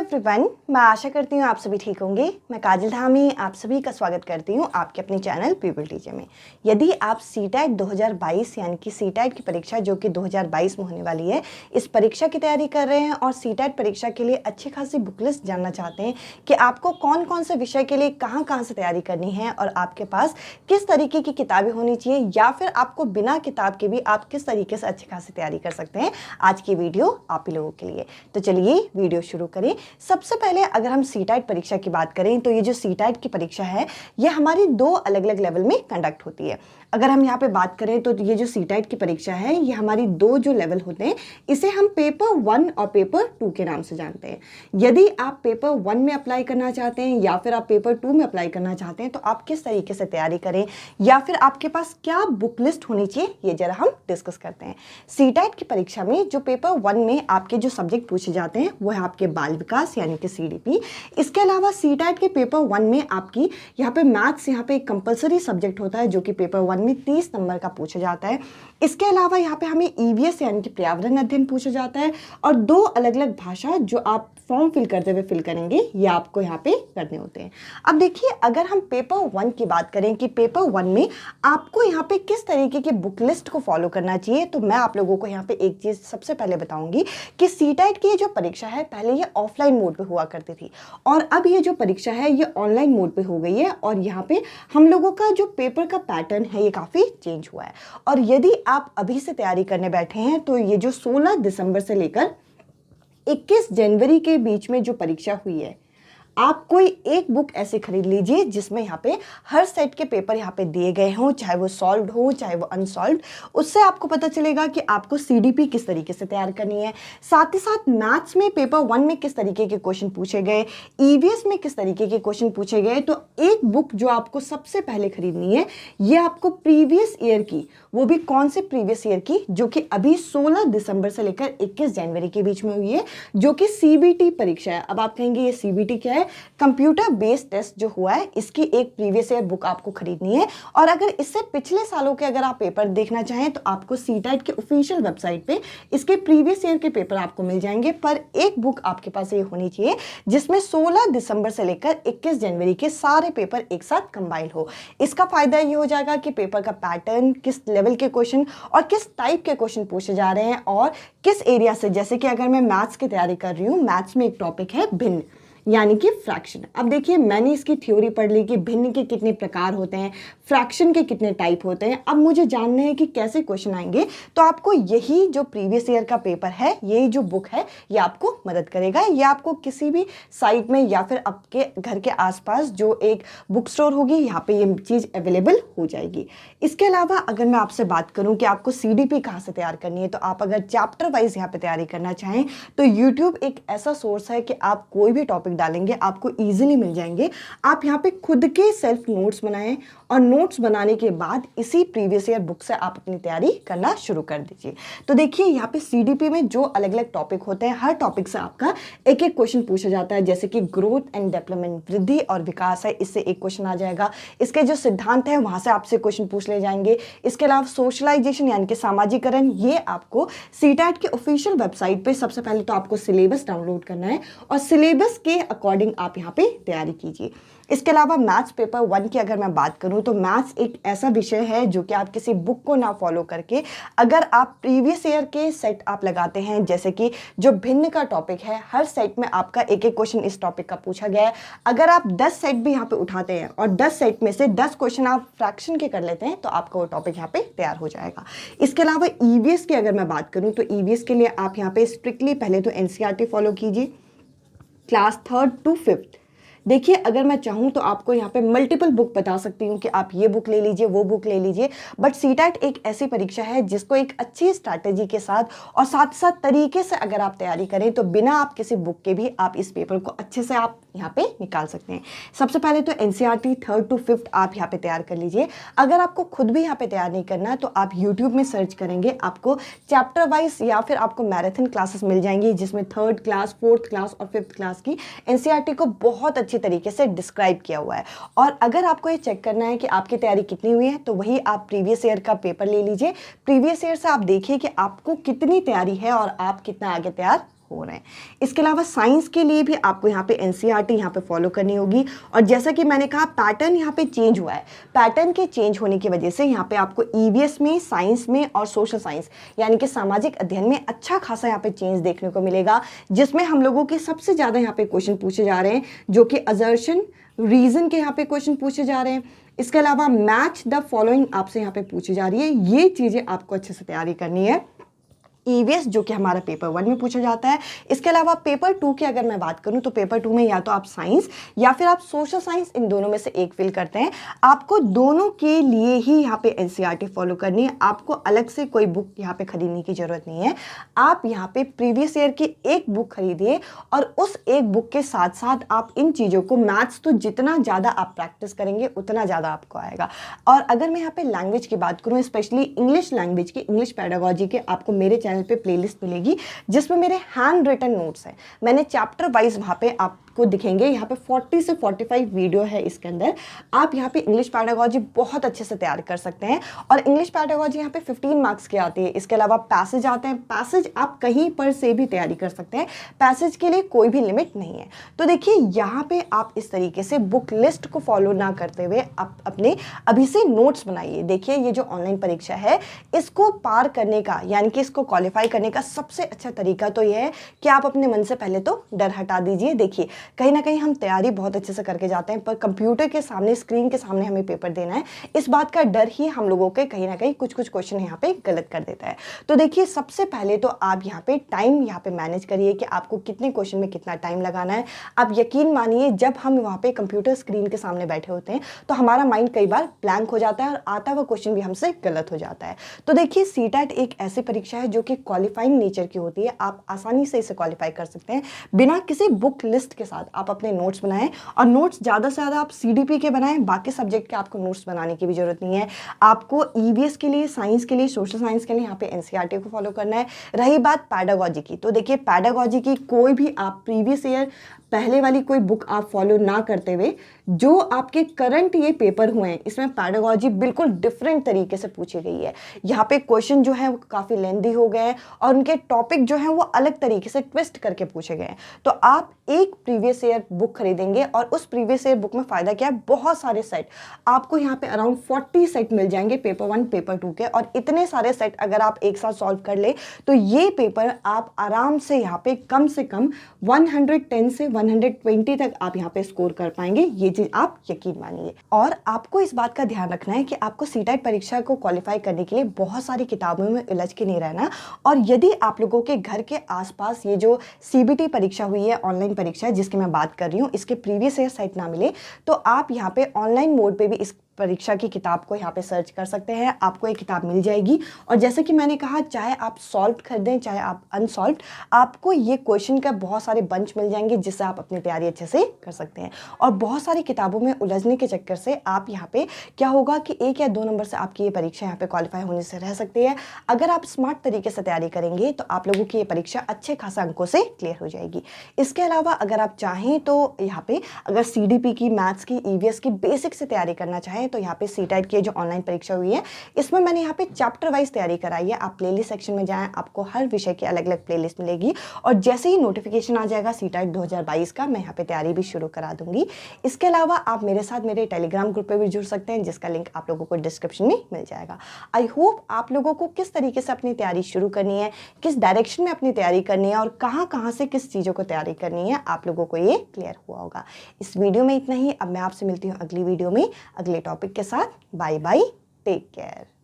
Everyone, मैं आशा करती हूँ आप सभी ठीक होंगे। मैं काजल धामी आप सभी का स्वागत करती हूँ आपके अपने चैनल पीपल टीचर में। यदि आप सीटेट 2022 यानी कि सीटेट की परीक्षा जो कि 2022 में होने वाली है, इस परीक्षा की तैयारी कर रहे हैं और सीटेट परीक्षा के लिए अच्छी खासी बुक लिस्ट जानना चाहते हैं कि आपको कौन कौन से विषय के लिए कहाँ से तैयारी करनी है और आपके पास किस तरीके की किताबें होनी चाहिए या फिर आपको बिना किताब के भी आप किस तरीके से अच्छी खासी तैयारी कर सकते हैं, आज की वीडियो आप ही लोगों के लिए। तो चलिए वीडियो शुरू करें। सबसे पहले अगर हम सीटेट परीक्षा की बात करें तो ये जो सीटेट की परीक्षा है ये हमारी दो अलग अलग लेवल में कंडक्ट होती है। अगर हम यहाँ पे बात करें तो ये जो सीटेट की परीक्षा है ये हमारी दो जो लेवल होते हैं इसे हम पेपर 1 और पेपर 2 के नाम से जानते हैं। यदि आप पेपर 1 में अप्लाई करना चाहते हैं या फिर आप पेपर 2 में अप्लाई करना चाहते हैं तो आप किस तरीके से तैयारी करें या फिर आपके पास क्या बुक लिस्ट होनी चाहिए, ये जरा हम डिस्कस करते हैं। सीटेट की परीक्षा में जो पेपर 1 में आपके जो सब्जेक्ट पूछे जाते हैं वो है आपके बाल विकास यानी कि सीडीपी। इसके अलावा सीटेट के पेपर 1 में आपकी यहाँ पे मैथ्स यहाँ पे एक कंपलसरी सब्जेक्ट होता है जो कि पेपर 1 में 30 नंबर का पूछा जाता है। इसके अलावा यहाँ पे हमें ईवीएस यानी कि पर्यावरण अध्ययन पूछा जाता है और दो अलग अलग भाषा जो आप फॉर्म फिल करते हुए फिल करेंगे ये आपको यहाँ पे करने होते हैं। अब देखिए, अगर हम पेपर 1 की बात करें कि पेपर 1 में आपको यहाँ पे किस तरीके की बुक लिस्ट को फॉलो करना चाहिए, तो मैं आप लोगों को यहाँ पे एक चीज सबसे पहले बताऊंगी कि सीटेट की जो परीक्षा है पहले ये ऑफलाइन मोड पे हुआ करती थी और अब ये जो परीक्षा है ये ऑनलाइन मोड पे हो गई है और यहाँ पे हम लोगों का जो पेपर का पैटर्न है ये काफी चेंज हुआ है। और यदि आप अभी से तैयारी करने बैठे हैं तो ये जो 16 दिसंबर से लेकर 21 जनवरी के बीच में जो परीक्षा हुई है, आप कोई एक बुक ऐसे खरीद लीजिए जिसमें यहाँ पे हर सेट के पेपर यहाँ पे दिए गए हों, चाहे वो सॉल्व्ड हो चाहे वो अनसॉल्व्ड। उससे आपको पता चलेगा कि आपको सीडीपी किस तरीके से तैयार करनी है, साथ ही साथ मैथ्स में पेपर 1 में किस तरीके के क्वेश्चन पूछे गए, ईवीएस में किस तरीके के क्वेश्चन पूछे गए। तो एक बुक जो आपको सबसे पहले खरीदनी है ये आपको प्रीवियस ईयर की, वो भी कौन से प्रीवियस ईयर की, जो कि अभी 16 दिसंबर से लेकर 21 जनवरी के बीच में हुई है, जो कि सीबीटी परीक्षा है। अब आप कहेंगे ये सीबीटी क्या है? कंप्यूटर बेस्ड टेस्ट जो हुआ है इसकी एक प्रीवियस ईयर बुक आपको खरीदनी है। और अगर इससे पिछले सालों के अगर आप पेपर देखना चाहें तो आपको सीटेट के ऑफिशियल वेबसाइट पे इसके प्रीवियस ईयर के पेपर आपको मिल जाएंगे। पर एक बुक आपके पास ये होनी चाहिए जिसमें 16 दिसंबर से लेकर 21 जनवरी के सारे पेपर एक साथ कंबाइंड हो। इसका फायदा ये हो जाएगा कि पेपर का पैटर्न, किस लेवल के क्वेश्चन और किस टाइप के क्वेश्चन पूछे जा रहे हैं और किस एरिया से। जैसे कि अगर मैं मैथ्स की तैयारी कर रही हूँ, मैथ्स में एक टॉपिक है भिन्न यानी कि फ्रैक्शन। अब देखिए, मैंने इसकी थ्योरी पढ़ ली कि भिन्न के कितने प्रकार होते हैं, फ्रैक्शन के कितने टाइप होते हैं। अब मुझे जानना है कि कैसे क्वेश्चन आएंगे, तो आपको यही जो प्रीवियस ईयर का पेपर है, यही जो बुक है ये आपको मदद करेगा। ये आपको किसी भी साइट में या फिर आपके घर के आसपास जो एक बुक स्टोर होगी यहाँ पे ये चीज़ अवेलेबल हो जाएगी। इसके अलावा अगर मैं आपसे बात करूँ कि आपको सीडीपी कहाँ से तैयार करनी है, तो आप अगर चैप्टर वाइज यहाँ पे तैयारी करना चाहें तो यूट्यूब एक ऐसा सोर्स है कि आप कोई भी टॉपिक डालेंगे आपको इजीली मिल जाएंगे। आप यहाँ पे खुद के सेल्फ नोट्स बनाएं और नोट्स बनाने के बाद इसी प्रीवियस ईयर बुक से आप अपनी तैयारी करना शुरू कर दीजिए। तो देखिए, यहाँ पे सीडीपी में जो अलग अलग टॉपिक होते हैं, हर टॉपिक से आपका एक एक क्वेश्चन पूछा जाता है। जैसे कि ग्रोथ एंड डेवलपमेंट, वृद्धि और विकास है, इससे एक क्वेश्चन आ जाएगा। इसके जो सिद्धांत है वहां से आपसे क्वेश्चन पूछ ले जाएंगे। इसके अलावा सोशलाइजेशन यानी कि सामाजिकरण, ये आपको सीटेट के ऑफिशियल वेबसाइट पे सबसे पहले तो आपको सिलेबस डाउनलोड करना है और सिलेबस के अकॉर्डिंग आप यहाँ पे तैयारी कीजिए। इसके अलावा मैथ्स पेपर 1 की अगर मैं बात करूं तो मैथ्स एक ऐसा विषय है जो कि आप किसी बुक को ना फॉलो करके, अगर आप प्रीवियस ईयर के सेट आप लगाते हैं, जैसे कि जो भिन्न का टॉपिक है, हर सेट में आपका एक एक क्वेश्चन इस टॉपिक का पूछा गया है। अगर आप 10 सेट भी यहाँ पे उठाते हैं और 10 सेट में से 10 क्वेश्चन आप फ्रैक्शन के कर लेते हैं तो आपका वो टॉपिक यहाँ पे तैयार हो जाएगा। इसके अलावा ईवीएस की अगर मैं बात करूँ तो ईवीएस के लिए आप यहाँ पे स्ट्रिक्टली पहले तो एनसीईआरटी फॉलो कीजिए, क्लास 3rd to 5th। देखिए, अगर मैं चाहूँ तो आपको यहाँ पे मल्टीपल बुक बता सकती हूँ कि आप ये बुक ले लीजिए, वो बुक ले लीजिए। बट सीटेट एक ऐसी परीक्षा है जिसको एक अच्छी स्ट्रैटेजी के साथ और साथ साथ तरीके से अगर आप तैयारी करें तो बिना आप किसी बुक के भी आप इस पेपर को अच्छे से आप यहाँ पे निकाल सकते हैं। सबसे पहले तो एनसीईआरटी 3rd to 5th आप यहाँ पे तैयार कर लीजिए। अगर आपको खुद भी यहाँ पे तैयार नहीं करना है तो आप यूट्यूब में सर्च करेंगे, आपको चैप्टर वाइज या फिर आपको मैराथन क्लासेस मिल जाएंगी जिसमें 3rd क्लास, 4th क्लास और 5th क्लास की एनसीईआरटी को बहुत अच्छी तरीके से डिस्क्राइब किया हुआ है। और अगर आपको ये चेक करना है कि आपकी तैयारी कितनी हुई है तो वही आप प्रीवियस ईयर का पेपर ले लीजिए। प्रीवियस ईयर से आप देखिए कि आपको कितनी तैयारी है और आप कितना आगे तैयार हो रहे हैं। इसके अलावा साइंस के लिए भी आपको यहाँ पे एनसीईआरटी यहाँ पे फॉलो करनी होगी। और जैसा कि मैंने कहा पैटर्न यहाँ पे चेंज हुआ है, पैटर्न के चेंज होने की वजह से यहाँ पे आपको ईवीएस में, साइंस में और सोशल साइंस यानी कि सामाजिक अध्ययन में अच्छा खासा यहाँ पे चेंज देखने को मिलेगा, जिसमें हम लोगों के सबसे ज़्यादा यहाँ पे क्वेश्चन पूछे जा रहे हैं जो कि असर्शन रीजन के यहाँ पे क्वेश्चन पूछे जा रहे हैं। इसके अलावा मैच द फॉलोइंग आपसे यहाँ पे पूछी जा रही है। ये चीज़ें आपको अच्छे से तैयारी करनी है। ईवीएस जो कि हमारा पेपर 1 में पूछा जाता है। इसके अलावा पेपर 2 की अगर मैं बात करूं तो पेपर 2 में या तो आप साइंस या फिर आप सोशल साइंस, इन दोनों में से एक फिल करते हैं। आपको दोनों के लिए ही यहाँ पे एनसीईआरटी फॉलो करनी है। आपको अलग से कोई बुक यहाँ पे खरीदने की जरूरत नहीं है। आप यहाँ पे प्रीवियस ईयर की एक बुक खरीदिए और उस एक बुक के साथ साथ आप इन चीज़ों को, मैथ्स तो जितना ज़्यादा आप प्रैक्टिस करेंगे उतना ज़्यादा आपको आएगा। और अगर मैं यहाँ पे लैंग्वेज की बात करूँ, स्पेशली इंग्लिश लैंग्वेज की, इंग्लिश पेडागोजी के, आपको मेरे चैनल पे प्लेलिस्ट मिलेगी जिसमें मेरे हैंड रिटन नोट्स हैं। मैंने चैप्टर वाइज वहाँ पे आपको दिखेंगे। यहाँ पे 40 से 45 वीडियो है इसके अंदर। आप यहाँ पे इंग्लिश पेडागोजी बहुत अच्छे से तैयार कर सकते हैं। और इंग्लिश पेडागोजी यहाँ पे 15 मार्क्स की आती है। इसके अलावा पैसेज आते हैं। पैसेज आप कहीं पर से भी तैयारी कर सकते हैं, पैसेज के लिए कोई भी लिमिट नहीं है। तो देखिए यहाँ पे आप इस तरीके से बुक लिस्ट को फॉलो ना करते हुए आप अपने अभी से नोट्स बनाइए। देखिए ये जो ऑनलाइन परीक्षा है, इसको पार करने का यानी कि इसको क्वालिफाई करने का सबसे अच्छा तरीका तो यह है कि आप अपने मन से पहले तो डर हटा दीजिए। देखिए कहीं ना कहीं हम तैयारी बहुत अच्छे से करके जाते हैं, पर कंप्यूटर के सामने, स्क्रीन के सामने हमें पेपर देना है, इस बात का डर ही हम लोगों के कहीं ना कहीं कुछ क्वेश्चन यहाँ पे गलत कर देता है। तो देखिए सबसे पहले तो आप यहाँ पे टाइम यहाँ पे मैनेज करिए कि आपको कितने क्वेश्चन में कितना टाइम लगाना है। आप यकीन मानिए जब हम वहाँ पे कंप्यूटर स्क्रीन के सामने बैठे होते हैं तो हमारा माइंड कई बार ब्लैंक हो जाता है और आता हुआ क्वेश्चन भी हमसे गलत हो जाता है। तो देखिए सीटेट एक ऐसी परीक्षा है जो कि क्वालिफाइंग नेचर की होती है। आप आसानी से इसे क्वालिफाई कर सकते हैं बिना किसी बुक लिस्ट के साथ। आप अपने नोट्स बनाएं और नोट्स ज़्यादा से ज़्यादा आप सीडीपी के बनाएं, बाकी सब्जेक्ट के आपको नोट्स बनाने की भी जरूरत नहीं है। आपको ईवीएस के लिए, साइंस के लिए, सोशल साइंस के लिए यहाँ पे एनसीईआरटी को फॉलो करना है। रही बात पैडागोजी की, तो देखिए पैडागोजी की कोई भी आप प्रीवियस ईयर पहले वाली कोई बुक आप फॉलो ना करते हुए जो आपके करंट ये पेपर हुए हैं, इसमें पैडागोजी बिल्कुल डिफरेंट तरीके से पूछी गई है। यहाँ पे क्वेश्चन जो है वो काफ़ी लेंदी हो गए हैं और उनके टॉपिक जो हैं वो अलग तरीके से ट्विस्ट करके पूछे गए हैं। तो आप एक प्रीवियस ईयर बुक खरीदेंगे और उस प्रीवियस ईयर बुक में फ़ायदा क्या है, बहुत सारे सेट आपको यहाँ पे अराउंड 40 सेट मिल जाएंगे पेपर 1 पेपर 2 के। और इतने सारे सेट अगर आप एक साथ सॉल्व कर ले तो ये पेपर आप आराम से यहाँ पे कम से कम 110 से 120 तक आप यहाँ पे स्कोर कर पाएंगे। ये चीज आप यकीन मानिए। और आपको इस बात का ध्यान रखना है कि आपको सीटेट परीक्षा को क्वालिफाई करने के लिए बहुत सारी किताबों में उलझ के नहीं रहना। और यदि आप लोगों के घर के आसपास ये जो सीबीटी परीक्षा हुई है, ऑनलाइन परीक्षा जिसकी मैं बात कर रही हूँ, इसके प्रीवियस ईयर सेट ना मिले तो आप यहाँ पे ऑनलाइन मोड पे भी इस परीक्षा की किताब को यहाँ पे सर्च कर सकते हैं। आपको एक किताब मिल जाएगी और जैसे कि मैंने कहा, चाहे आप सॉल्व खरीदें चाहे आप अनसॉल्व, आपको ये क्वेश्चन का बहुत सारे बंच मिल जाएंगे जिससे आप अपनी तैयारी अच्छे से कर सकते हैं। और बहुत सारी किताबों में उलझने के चक्कर से आप यहाँ पे क्या होगा कि 1 या 2 नंबर से आपकी ये परीक्षा यहाँ पे क्वालिफाई होने से रह सकती है। अगर आप स्मार्ट तरीके से तैयारी करेंगे तो आप लोगों की ये परीक्षा अच्छे खासा अंकों से क्लियर हो जाएगी। इसके अलावा अगर आप चाहें तो यहाँ पे अगर सीडीपी की, मैथ्स की, ईवीएस की बेसिक से तैयारी करना चाहें तो यहाँ पे सीटेट की जो ऑनलाइन परीक्षा हुई है इसमें मैंने यहाँ पे चैप्टर वाइज तैयारी कराई है। आप प्लेलिस्ट सेक्शन में जाएं, आपको हर विषय की अलग अलग प्लेलिस्ट मिलेगी और जैसे ही नोटिफिकेशन आ जाएगा सीटेट 2022 का, मैं यहाँ पे तैयारी भी शुरू करा दूंगी। इसके अलावा आप मेरे साथ मेरे टेलीग्राम ग्रुप पे भी जुड़ सकते हैं जिसका लिंक आप लोगों को डिस्क्रिप्शन में मिल जाएगा। आई होप आप लोगों को किस तरीके से अपनी तैयारी शुरू करनी है, किस डायरेक्शन में अपनी तैयारी करनी है और कहाँ से किस चीज़ों को तैयारी करनी है, आप लोगों को ये क्लियर हुआ होगा। इस वीडियो में इतना ही। अब मैं आपसे मिलती हूँ अगली वीडियो में अगले टॉपिक के साथ। Bye bye, take care.